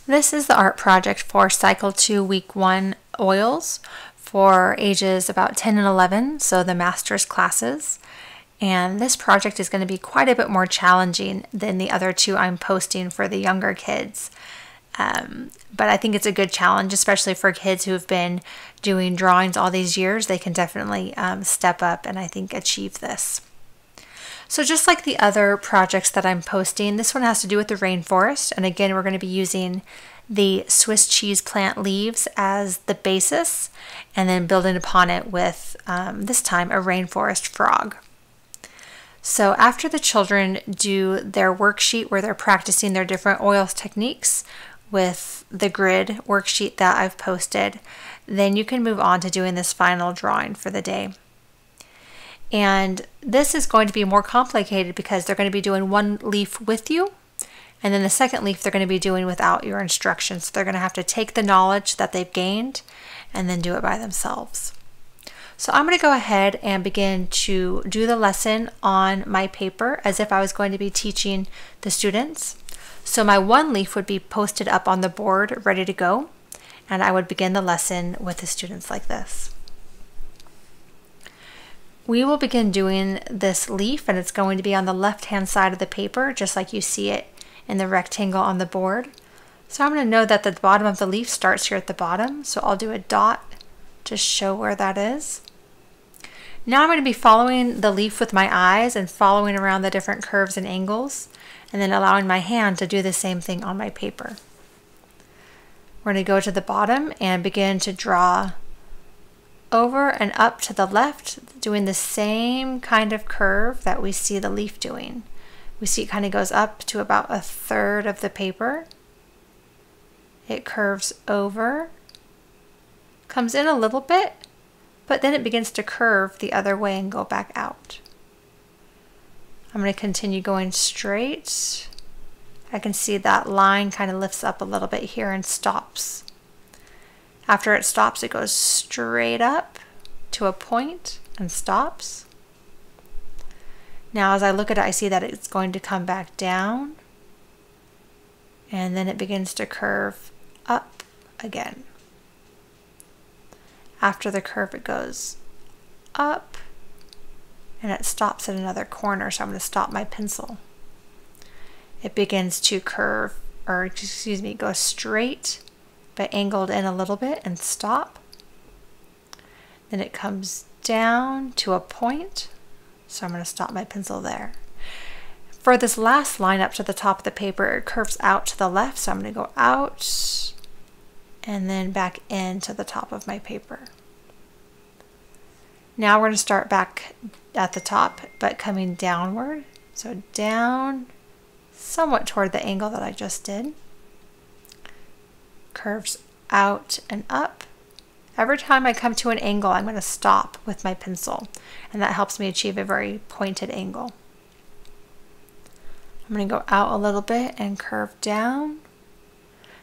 This is the art project for Cycle 2 Week 1 oils for ages about 10 and 11, so the master's classes. And this project is going to be quite a bit more challenging than the other two I'm posting for the younger kids. But I think it's a good challenge, especially for kids who have been doing drawings all these years. They can definitely step up and I think achieve this. So just like the other projects that I'm posting, this one has to do with the rainforest. And again, we're going to be using the Swiss cheese plant leaves as the basis and then building upon it with, this time, a rainforest frog. So after the children do their worksheet where they're practicing their different oils techniques with the grid worksheet that I've posted, then you can move on to doing this final drawing for the day. And this is going to be more complicated because they're going to be doing one leaf with you, and then the second leaf they're going to be doing without your instructions. So they're going to have to take the knowledge that they've gained and then do it by themselves. So I'm going to go ahead and begin to do the lesson on my paper as if I was going to be teaching the students. So my one leaf would be posted up on the board ready to go, and I would begin the lesson with the students like this. We will begin doing this leaf, and it's going to be on the left-hand side of the paper, just like you see it in the rectangle on the board. So I'm going to know that the bottom of the leaf starts here at the bottom, so I'll do a dot to show where that is. Now I'm going to be following the leaf with my eyes and following around the different curves and angles, and then allowing my hand to do the same thing on my paper. We're going to go to the bottom and begin to draw over and up to the left, doing the same kind of curve that we see the leaf doing. We see it kind of goes up to about a third of the paper. It curves over, comes in a little bit, but then it begins to curve the other way and go back out. I'm going to continue going straight. I can see that line kind of lifts up a little bit here and stops. After it stops, it goes straight up to a point and stops. Now as I look at it, I see that it's going to come back down, and then it begins to curve up again. After the curve, it goes up, and it stops at another corner, so I'm going to stop my pencil. It begins to curve, or excuse me, go straight, but angled in a little bit and stop. Then it comes down to a point, so I'm going to stop my pencil there. For this last line up to the top of the paper, it curves out to the left, so I'm going to go out and then back into the top of my paper. Now we're going to start back at the top, but coming downward, so down somewhat toward the angle that I just did. Curves out and up. Every time I come to an angle, I'm going to stop with my pencil, and that helps me achieve a very pointed angle. I'm going to go out a little bit and curve down.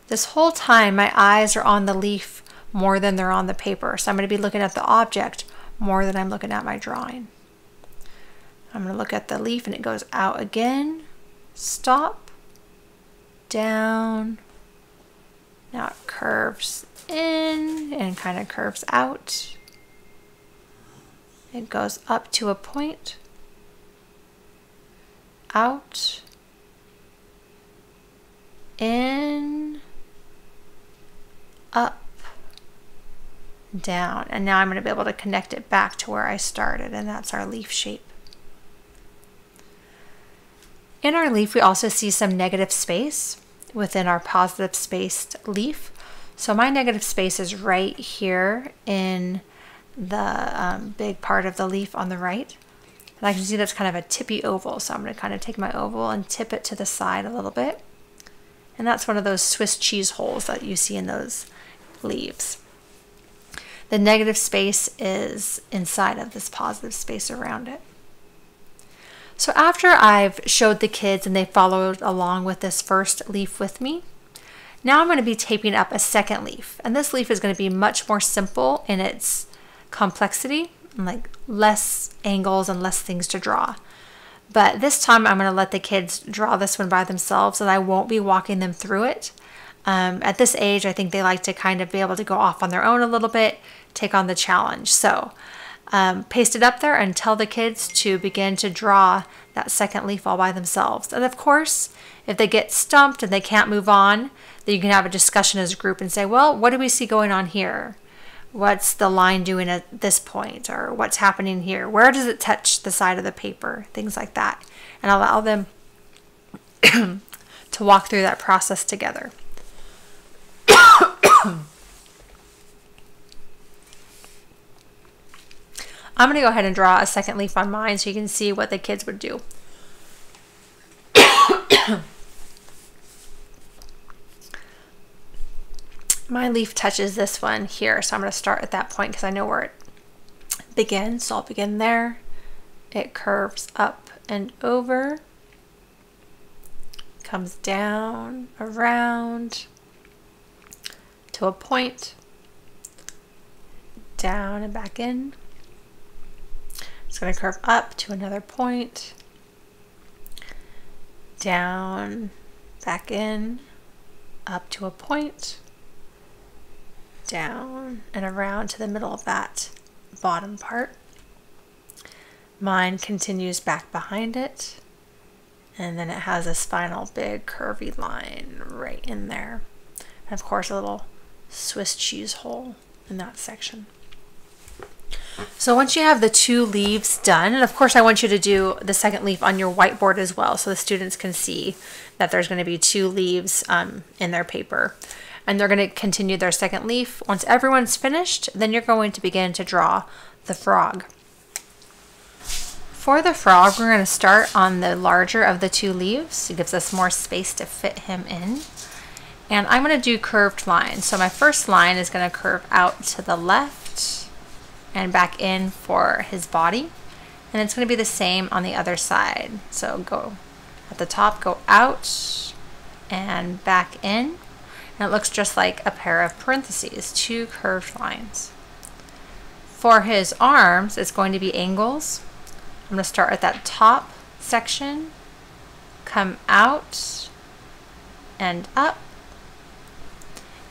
This whole time, my eyes are on the leaf more than they're on the paper, so I'm going to be looking at the object more than I'm looking at my drawing. I'm going to look at the leaf, and it goes out again, stop, down. Now it curves in and kind of curves out. It goes up to a point, out, in, up, down. And now I'm going to be able to connect it back to where I started, and that's our leaf shape. In our leaf, we also see some negative space within our positive spaced leaf. So my negative space is right here in the big part of the leaf on the right. And I can see that's kind of a tippy oval. So I'm going to kind of take my oval and tip it to the side a little bit. And that's one of those Swiss cheese holes that you see in those leaves. The negative space is inside of this positive space around it. So after I've showed the kids and they followed along with this first leaf with me, now I'm going to be taping up a second leaf. And this leaf is going to be much more simple in its complexity, and like less angles and less things to draw. But this time I'm going to let the kids draw this one by themselves, and I won't be walking them through it. At this age, I think they like to kind of be able to go off on their own a little bit, take on the challenge. So paste it up there and tell the kids to begin to draw that second leaf all by themselves. And of course, if they get stumped and they can't move on, then you can have a discussion as a group and say, well, what do we see going on here? What's the line doing at this point? Or what's happening here? Where does it touch the side of the paper? Things like that. And allow them to walk through that process together. I'm going to go ahead and draw a second leaf on mine so you can see what the kids would do. My leaf touches this one here, so I'm going to start at that point because I know where it begins. So I'll begin there. It curves up and over, comes down, around to a point, down and back in. It's going to curve up to another point, down, back in, up to a point, down and around to the middle of that bottom part. Mine continues back behind it, and then it has this final big curvy line right in there. And of course, a little Swiss cheese hole in that section. So once you have the 2 leaves done, and of course I want you to do the second leaf on your whiteboard as well so the students can see that there's going to be 2 leaves in their paper. And they're going to continue their second leaf. Once everyone's finished, then you're going to begin to draw the frog. For the frog, we're going to start on the larger of the 2 leaves. It gives us more space to fit him in. And I'm going to do curved lines. So my first line is going to curve out to the left and back in for his body. And it's going to be the same on the other side. So go at the top, go out and back in. And it looks just like a pair of parentheses, 2 curved lines. For his arms, it's going to be angles. I'm going to start at that top section, come out and up,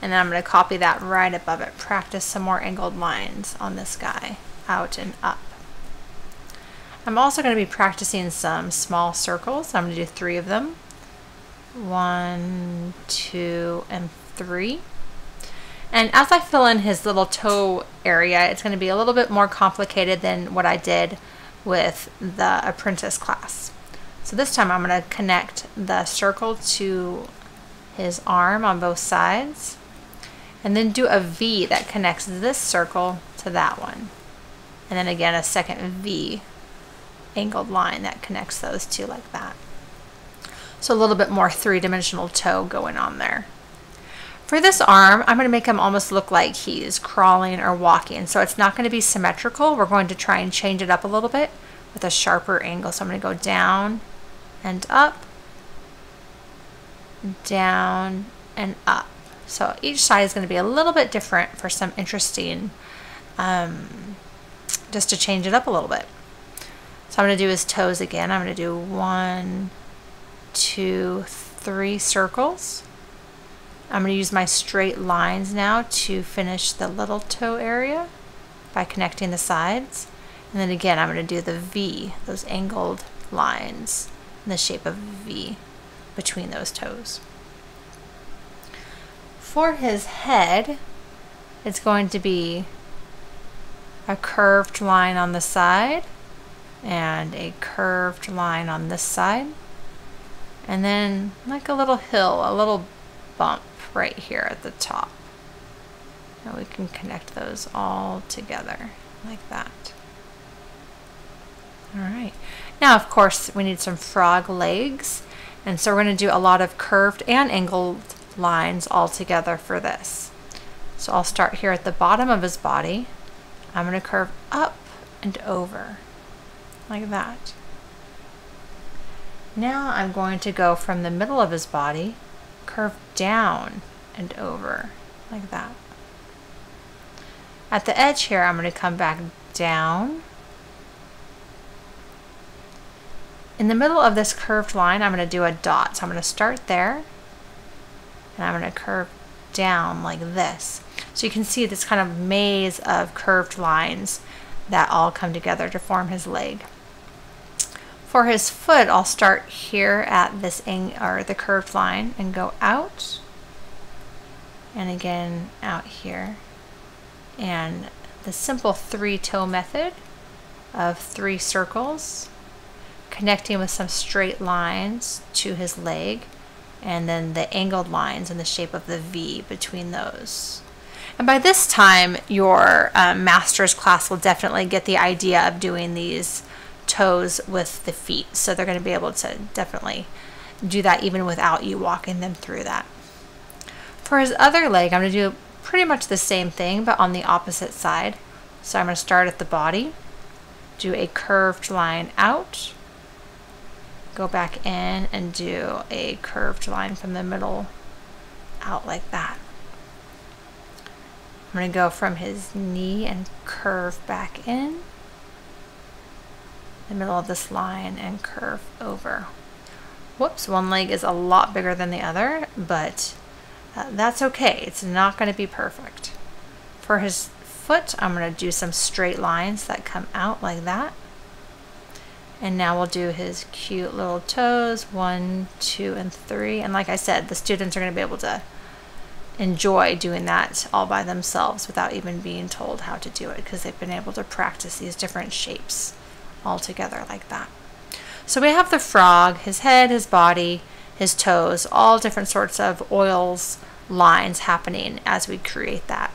and then I'm going to copy that right above it. Practice some more angled lines on this guy, out and up. I'm also going to be practicing some small circles. I'm going to do 3 of them. 1, 2, and 3. And as I fill in his little toe area, it's going to be a little bit more complicated than what I did with the apprentice class. So this time I'm going to connect the circle to his arm on both sides, and then do a V that connects this circle to that one. And then again a second V angled line that connects those 2 like that. So a little bit more 3-dimensional toe going on there. For this arm, I'm going to make him almost look like he's crawling or walking. So it's not going to be symmetrical. We're going to try and change it up a little bit with a sharper angle. So I'm going to go down and up, down and up. So each side is going to be a little bit different for some interesting, just to change it up a little bit. So I'm going to do his toes again. I'm going to do 1, 2, 3 circles. I'm going to use my straight lines now to finish the little toe area by connecting the sides. And then again, I'm going to do the V, those angled lines in the shape of a V between those toes. For his head, it's going to be a curved line on the side and a curved line on this side. And then like a little hill, a little bump right here at the top. And we can connect those all together like that. All right. Now, of course, we need some frog legs. And so we're going to do a lot of curved and angled lines all together for this. So I'll start here at the bottom of his body. I'm going to curve up and over like that. Now I'm going to go from the middle of his body, curve down and over like that. At the edge here, I'm going to come back down. In the middle of this curved line, I'm going to do a dot. So I'm going to start there, and I'm going to curve down like this. So you can see this kind of maze of curved lines that all come together to form his leg. For his foot, I'll start here at this the curved line and go out, and again out here. And the simple 3-toe method of 3 circles, connecting with some straight lines to his leg, and then the angled lines in the shape of the V between those. And by this time, your master's class will definitely get the idea of doing these toes with the feet. So they're going to be able to definitely do that even without you walking them through that. For his other leg, I'm going to do pretty much the same thing, but on the opposite side. So I'm going to start at the body, do a curved line out, go back in and do a curved line from the middle out like that. I'm going to go from his knee and curve back in the middle of this line and curve over. Whoops, one leg is a lot bigger than the other, but that's okay. It's not going to be perfect. For his foot, I'm going to do some straight lines that come out like that. And now we'll do his cute little toes, 1, 2, and 3. And like I said, the students are going to be able to enjoy doing that all by themselves without even being told how to do it, because they've been able to practice these different shapes all together like that. So we have the frog, his head, his body, his toes, all different sorts of oils, lines happening as we create that.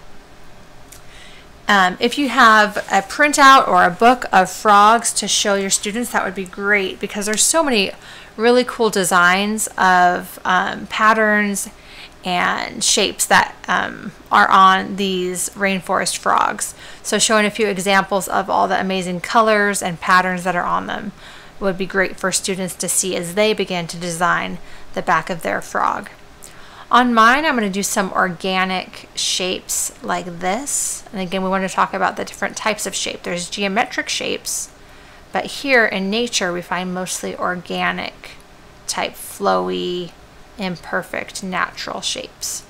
If you have a printout or a book of frogs to show your students, that would be great, because there's so many really cool designs of patterns and shapes that are on these rainforest frogs. So showing a few examples of all the amazing colors and patterns that are on them would be great for students to see as they begin to design the back of their frog. On mine, I'm going to do some organic shapes like this. And again, we want to talk about the different types of shape. There's geometric shapes, but here in nature, we find mostly organic type, flowy, imperfect, natural shapes.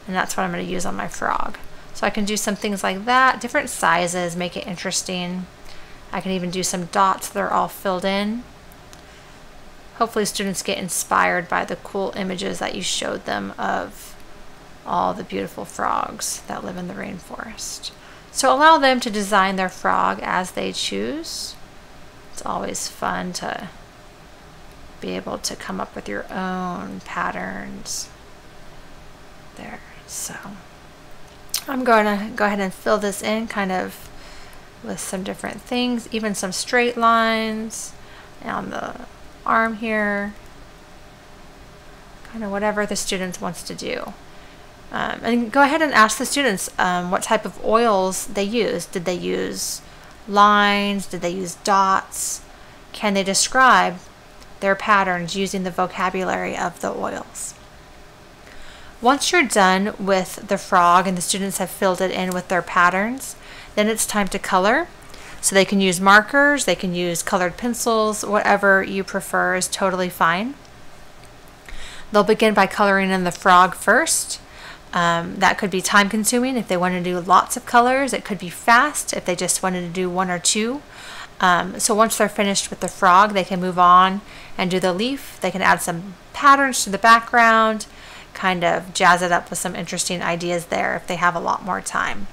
And that's what I'm going to use on my frog. So I can do some things like that, different sizes, make it interesting. I can even do some dots that are all filled in. Hopefully students get inspired by the cool images that you showed them of all the beautiful frogs that live in the rainforest. So allow them to design their frog as they choose. It's always fun to be able to come up with your own patterns there. So I'm going to go ahead and fill this in kind of with some different things, even some straight lines on the arm here, kind of whatever the students wants to do. And go ahead and ask the students what type of oils they use. Did they use lines? Did they use dots? Can they describe their patterns using the vocabulary of the oils? Once you're done with the frog and the students have filled it in with their patterns, then it's time to color. So they can use markers, they can use colored pencils, whatever you prefer is totally fine. They'll begin by coloring in the frog first. That could be time consuming if they want to do lots of colors. It could be fast if they just wanted to do 1 or 2. So once they're finished with the frog, they can move on and do the leaf. They can add some patterns to the background, kind of jazz it up with some interesting ideas there if they have a lot more time.